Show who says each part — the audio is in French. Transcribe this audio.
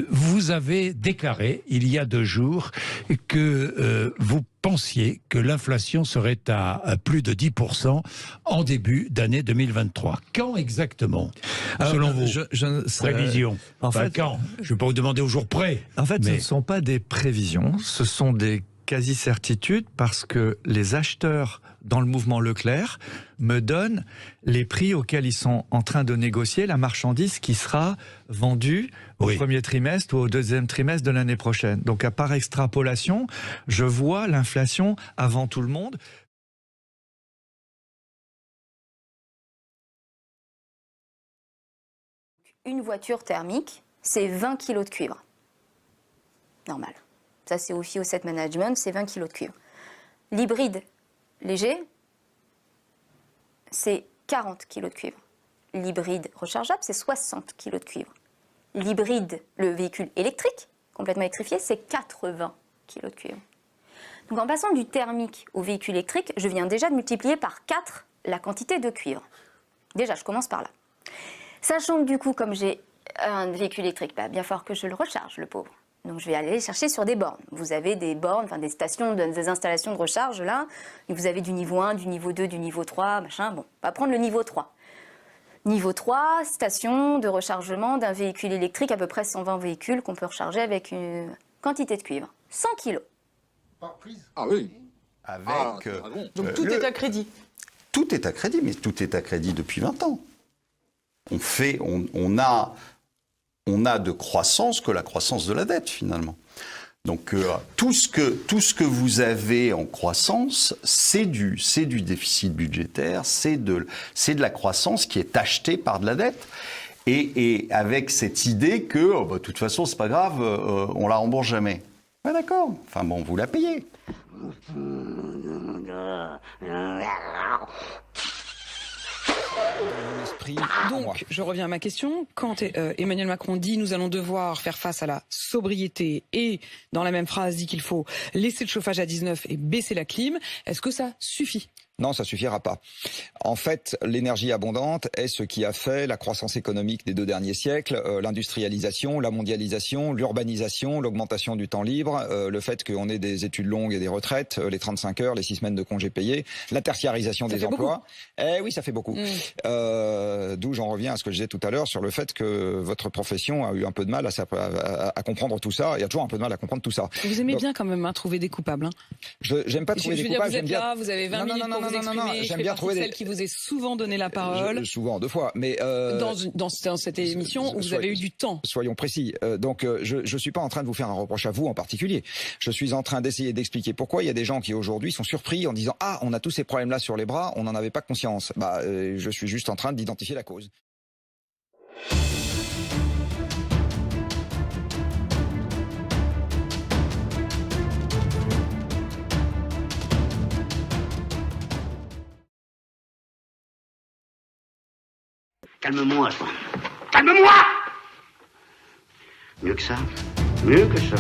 Speaker 1: Vous avez déclaré il y a 2 jours que vous pensiez que l'inflation serait à plus de 10% en début d'année 2023. Quand exactement, selon vous? Prévision.
Speaker 2: En fait,
Speaker 1: quand? Je ne vais pas vous demander au jour près.
Speaker 2: En fait, ce ne sont pas des prévisions, ce sont des quasi-certitudes parce que les acheteurs dans le mouvement Leclerc me donnent les prix auxquels ils sont en train de négocier la marchandise qui sera vendue au premier trimestre ou au deuxième trimestre de l'année prochaine. Donc, à par extrapolation, je vois l'inflation avant tout le monde.
Speaker 3: Une voiture thermique, c'est 20 kg de cuivre. Normal. Ça, c'est au FI Asset Management, c'est 20 kg de cuivre. L'hybride léger, c'est 40 kg de cuivre. L'hybride rechargeable, c'est 60 kg de cuivre. L'hybride, le véhicule électrique, complètement électrifié, c'est 80 kg de cuivre. Donc en passant du thermique au véhicule électrique, je viens déjà de multiplier par 4 la quantité de cuivre. Déjà, je commence par là. Sachant que du coup, comme j'ai un véhicule électrique, bien fort que je le recharge, le pauvre. Donc je vais aller chercher sur des bornes. Vous avez des bornes, enfin des stations, des installations de recharge là. Et vous avez du niveau 1, du niveau 2, du niveau 3, machin. Bon, on va prendre le niveau 3. Niveau 3, station de rechargement d'un véhicule électrique, à peu près 120 véhicules qu'on peut recharger avec une quantité de cuivre. 100 kilos.
Speaker 4: Par prise.
Speaker 5: Ah oui.
Speaker 4: Avec...
Speaker 6: Donc tout est à crédit.
Speaker 5: Tout est à crédit, mais tout est à crédit depuis 20 ans. On a de croissance que la croissance de la dette, finalement. Donc, tout ce que vous avez en croissance, c'est du déficit budgétaire, c'est de la croissance qui est achetée par de la dette. Et avec cette idée que, de toute façon, c'est pas grave, on la rembourse jamais. Ouais, d'accord. Enfin bon, vous la payez.
Speaker 6: Donc, je reviens à ma question. Quand Emmanuel Macron dit « nous allons devoir faire face à la sobriété » et, dans la même phrase, dit qu'il faut laisser le chauffage à 19 et baisser la clim, est-ce que ça suffit ?
Speaker 7: Non, ça suffira pas. En fait, l'énergie abondante est ce qui a fait la croissance économique des 2 derniers siècles, l'industrialisation, la mondialisation, l'urbanisation, l'augmentation du temps libre, le fait qu'on ait des études longues et des retraites, les 35 heures, les 6 semaines de congés payés, la tertiarisation des emplois. Oui, ça fait beaucoup. D'où j'en reviens à ce que je disais tout à l'heure sur le fait que votre profession a eu un peu de mal à comprendre tout ça. Il y a toujours un peu de mal à comprendre tout ça.
Speaker 6: Vous aimez bien quand même trouver des coupables.
Speaker 7: J'aime pas trouver des coupables.
Speaker 6: Vous êtes là, vous avez 20 minutes pour vous exprimer.
Speaker 7: J'aime bien trouver
Speaker 6: celle qui vous ait souvent donné la parole.
Speaker 7: Souvent, 2 fois. Mais
Speaker 6: dans cette émission où vous avez eu du temps.
Speaker 7: Soyons précis. Donc, je suis pas en train de vous faire un reproche à vous en particulier. Je suis en train d'essayer d'expliquer pourquoi il y a des gens qui aujourd'hui sont surpris en disant « Ah, on a tous ces problèmes-là sur les bras, on n'en avait pas conscience. » Je suis juste en train d'identifier la cause.
Speaker 8: Calme-moi, toi. Calme-moi! Mieux que ça. Mieux que ça.